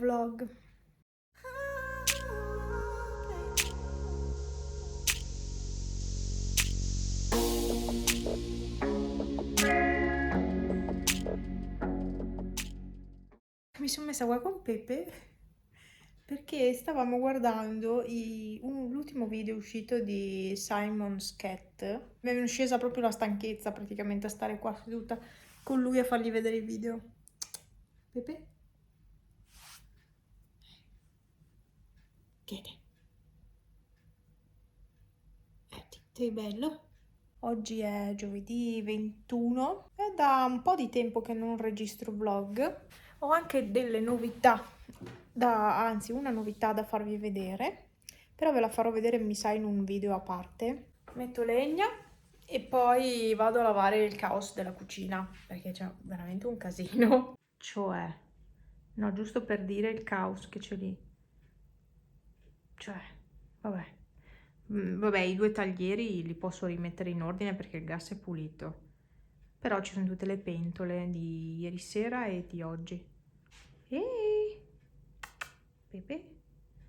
vlog. Mi sono messa qua con Pepe perché stavamo guardando l'ultimo video uscito di Simon's Cat. Mi è scesa proprio la stanchezza praticamente a stare qua seduta con lui a fargli vedere i video. Pepe? Chiede. Sei bello? Oggi è giovedì 21. È da un po' di tempo che non registro vlog. Ho anche delle novità, anzi una novità da farvi vedere, però ve la farò vedere mi sa in un video a parte. Metto legna e poi vado a lavare il caos della cucina, perché c'è veramente un casino. Cioè, no, giusto per dire il caos che c'è lì. Cioè, vabbè. Vabbè, i due taglieri li posso rimettere in ordine perché il gas è pulito. Però ci sono tutte le pentole di ieri sera e di oggi. Ehi! Pepe?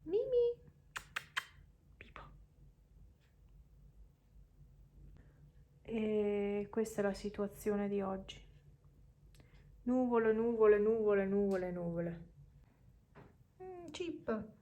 Mimi! Pipo. E questa è la situazione di oggi. Nuvole, nuvole, nuvole, nuvole, nuvole. Chip.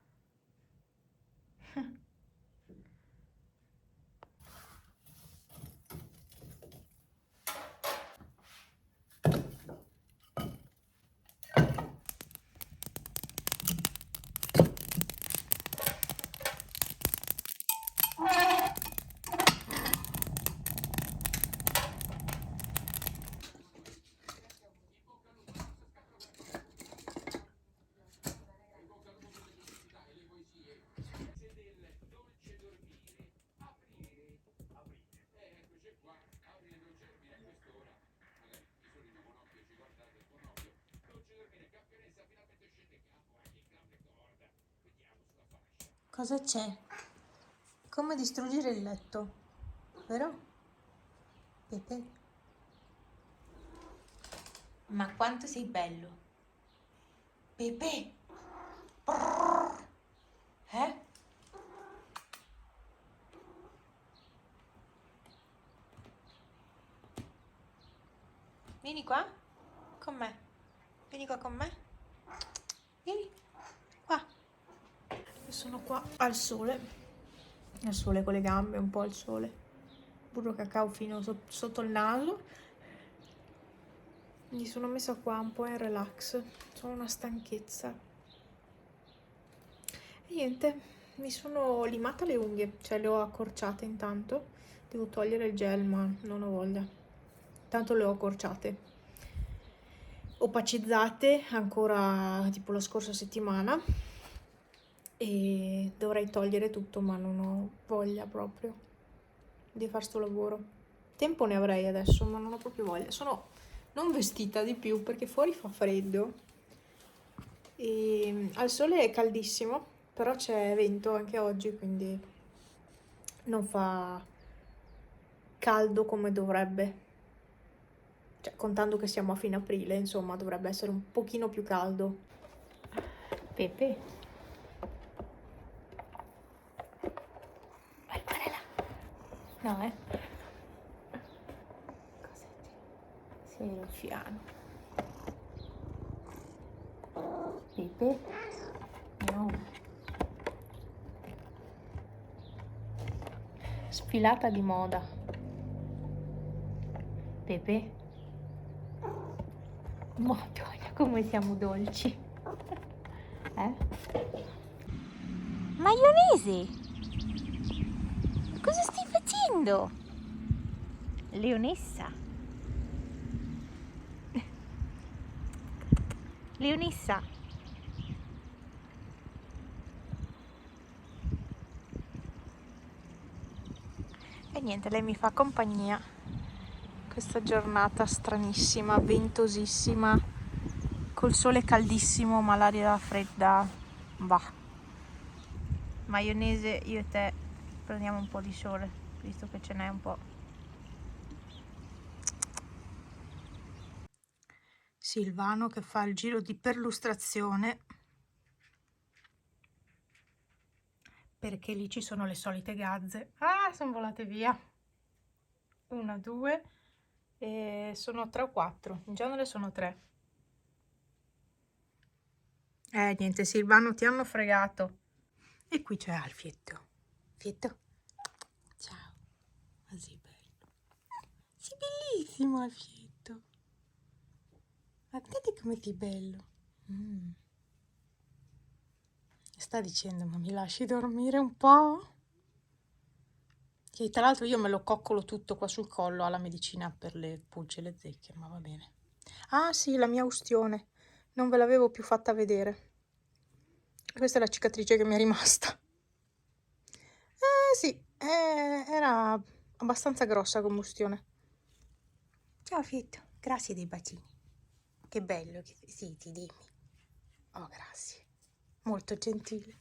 Cosa c'è? Come distruggere il letto, vero? Pepe? Ma quanto sei bello! Pepe! Brrr. Eh? Vieni qua con me. Vieni qua con me. Vieni qua. Io sono qua al sole con le gambe, un po' al sole, burro cacao fino sotto il naso. Mi sono messa qua un po' in relax, sono una stanchezza. E niente, mi sono limata le unghie, cioè le ho accorciate intanto. Devo togliere il gel ma non ho voglia, tanto le ho accorciate. Opacizzate ancora tipo la scorsa settimana e dovrei togliere tutto ma non ho voglia proprio di fare sto lavoro. Tempo ne avrei adesso ma non ho proprio voglia. Sono non vestita di più perché fuori fa freddo e al sole è caldissimo, però c'è vento anche oggi, quindi non fa caldo come dovrebbe. Cioè, contando che siamo a fine aprile, insomma, dovrebbe essere un pochino più caldo. Pepe. Vai, là. No, Cos'è? Sei un fiano. Pepe. No. Sfilata di moda. Pepe. Madonna, come siamo dolci. Maionese! Cosa stai facendo? Leonessa. Leonessa. E niente, lei mi fa compagnia questa giornata stranissima, ventosissima, col sole caldissimo ma l'aria fredda. Bah. Maionese, io e te prendiamo un po' di sole, visto che ce n'è un po'. Silvano che fa il giro di perlustrazione perché lì ci sono le solite gazze. Ah, sono volate via. 1, 2 e sono 3 o 4. In genere sono 3. Niente, Silvano, ti hanno fregato. E qui c'è Alfietto. Fietto. Ciao. Ma sei bello. Sei bellissimo, Alfietto. Guardate come sei bello. Sta dicendo, ma mi lasci dormire un po'? Che tra l'altro io me lo coccolo tutto qua sul collo alla medicina per le pulce e le zecche, ma va bene. Ah sì, la mia ustione. Non ve l'avevo più fatta vedere. Questa è la cicatrice che mi è rimasta. Sì, era abbastanza grossa come ustione. Ciao Fietto, grazie dei bacini. Che bello che sì, ti dimmi. Oh, grazie. Molto gentile.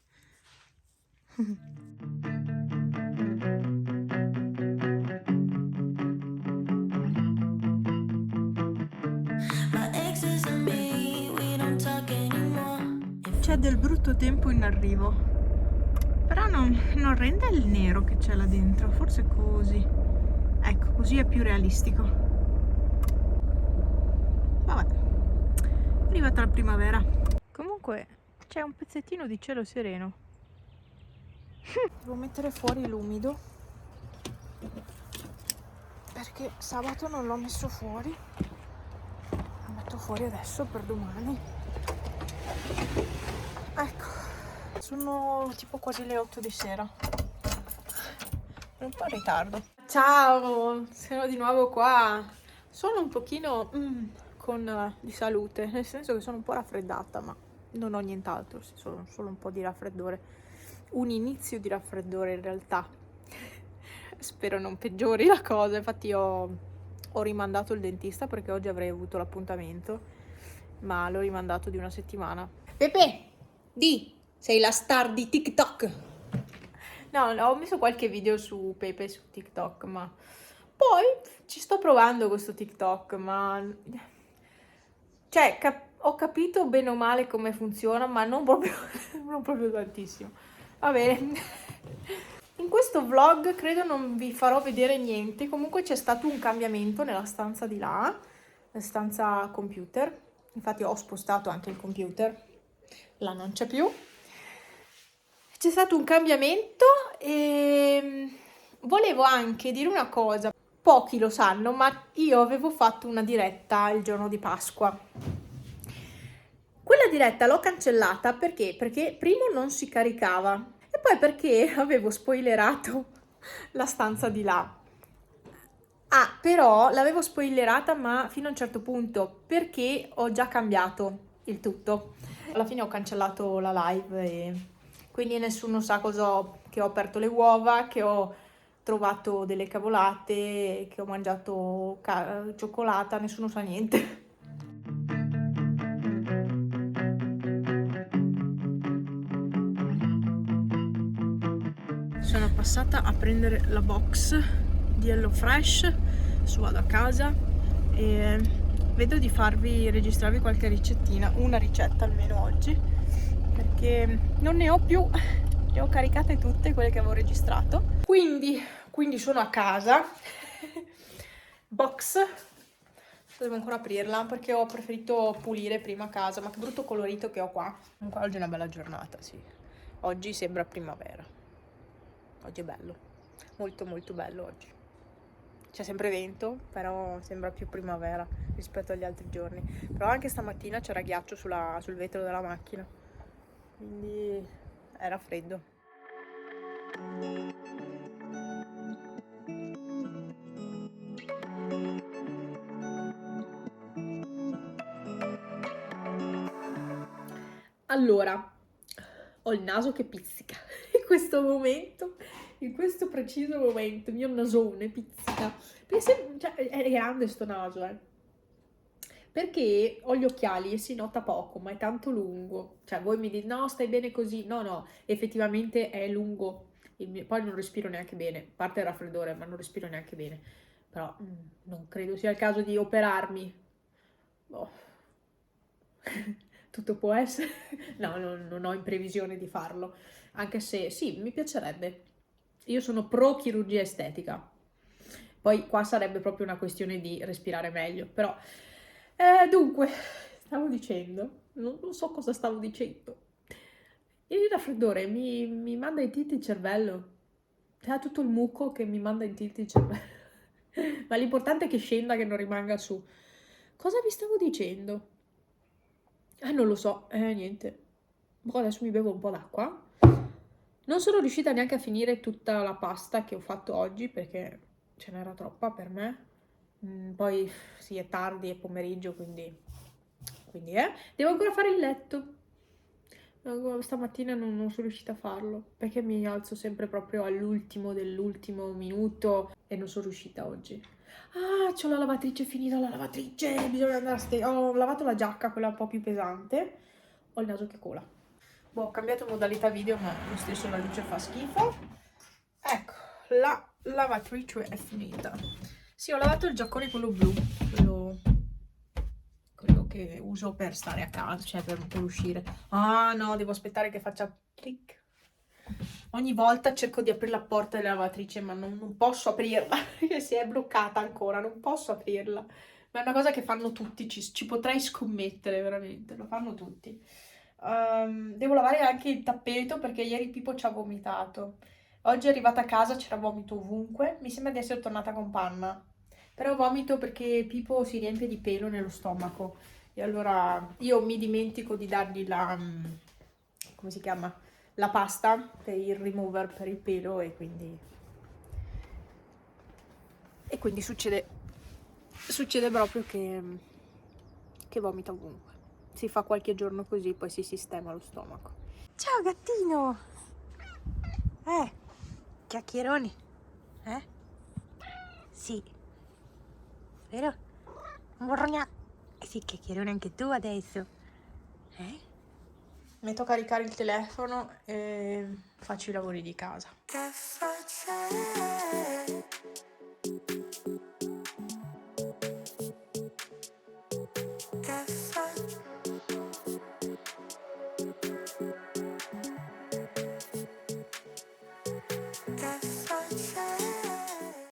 C'è del brutto tempo in arrivo, però non rende il nero che c'è là dentro, forse così. Ecco, così è più realistico. Vabbè, è arrivata la primavera. Comunque c'è un pezzettino di cielo sereno. Devo mettere fuori l'umido perché sabato non l'ho messo fuori. Lo metto fuori adesso per domani. Ecco, sono tipo quasi le 8 di sera. È un po' in ritardo. Ciao, sono di nuovo qua. Sono un pochino di salute, nel senso che sono un po' raffreddata, ma non ho nient'altro, solo un po' di raffreddore. Un inizio di raffreddore in realtà. Spero non peggiori la cosa, infatti ho rimandato il dentista perché oggi avrei avuto l'appuntamento, ma l'ho rimandato di una settimana. Pepe, sei la star di TikTok. No, ho messo qualche video su Pepe su TikTok, ma poi ci sto provando questo TikTok, ma cioè ho capito bene o male come funziona, ma non proprio, non proprio tantissimo. Va bene. In questo vlog credo non vi farò vedere niente, comunque c'è stato un cambiamento nella stanza di là, la stanza computer, infatti ho spostato anche il computer, là non c'è più. C'è stato un cambiamento e volevo anche dire una cosa, pochi lo sanno, ma io avevo fatto una diretta il giorno di Pasqua. Quella diretta l'ho cancellata perché primo non si caricava e poi perché avevo spoilerato la stanza di là. Ah, però l'avevo spoilerata ma fino a un certo punto perché ho già cambiato il tutto. Alla fine ho cancellato la live e quindi nessuno sa che ho aperto le uova, che ho trovato delle cavolate, che ho mangiato cioccolata, nessuno sa niente. Sono passata a prendere la box di HelloFresh, su vado a casa e vedo di registrarvi qualche ricettina, una ricetta almeno oggi, perché non ne ho più, le ho caricate tutte quelle che avevo registrato. Quindi sono a casa, box, devo ancora aprirla perché ho preferito pulire prima a casa, ma che brutto colorito che ho qua. Comunque oggi è una bella giornata, sì, oggi sembra primavera. Oggi è bello, molto molto bello oggi. C'è sempre vento, però sembra più primavera rispetto agli altri giorni. Però anche stamattina c'era ghiaccio sul vetro della macchina, quindi era freddo. Allora, ho il naso che pizzica in questo momento, in questo preciso momento, il mio nasone pizzica. Cioè, è grande sto naso, perché ho gli occhiali e si nota poco, ma è tanto lungo. Cioè, voi mi dite, no, stai bene così. No, effettivamente è lungo. Poi non respiro neanche bene, a parte il raffreddore, ma non respiro neanche bene. Però non credo sia il caso di operarmi. Boh. tutto può essere. No, non ho in previsione di farlo, anche se sì, mi piacerebbe. Io sono pro chirurgia estetica. Poi qua sarebbe proprio una questione di respirare meglio, però... dunque, stavo dicendo, non so cosa stavo dicendo. Il raffreddore mi manda in tilt il cervello. Ha tutto il muco che mi manda in tilt il cervello. Ma l'importante è che scenda, che non rimanga su. Cosa vi stavo dicendo? Non lo so, niente. Boh, adesso mi bevo un po' d'acqua. Non sono riuscita neanche a finire tutta la pasta che ho fatto oggi perché ce n'era troppa per me. Poi sì, è tardi, è pomeriggio, quindi devo ancora fare il letto. Stamattina non sono riuscita a farlo perché mi alzo sempre proprio all'ultimo dell'ultimo minuto e non sono riuscita oggi. Ah, c'ho la lavatrice, finita la lavatrice, bisogna andare a ho lavato la giacca, quella un po' più pesante. Ho il naso che cola. Boh, ho cambiato modalità video, ma lo stesso la luce fa schifo. Ecco, la lavatrice è finita. Sì, ho lavato il giaccone, quello blu, quello che uso per stare a casa, cioè per uscire. Ah no, devo aspettare che faccia clic. Ogni volta cerco di aprire la porta della lavatrice, ma non posso aprirla, perché si è bloccata ancora, non posso aprirla. Ma è una cosa che fanno tutti, ci potrei scommettere veramente, lo fanno tutti. Devo lavare anche il tappeto perché ieri Pippo ci ha vomitato. Oggi è arrivata a casa, c'era vomito ovunque. Mi sembra di essere tornata con panna. Però vomito perché Pippo si riempie di pelo nello stomaco. E allora io mi dimentico di dargli come si chiama? La pasta per il remover per il pelo e quindi succede proprio che vomita ovunque. Si fa qualche giorno così, poi si sistema lo stomaco. Ciao gattino! Chiacchieroni? Sì. Vero? Morgna. Sì, chiacchierone anche tu adesso. Metto a caricare il telefono e faccio i lavori di casa. Che faccio?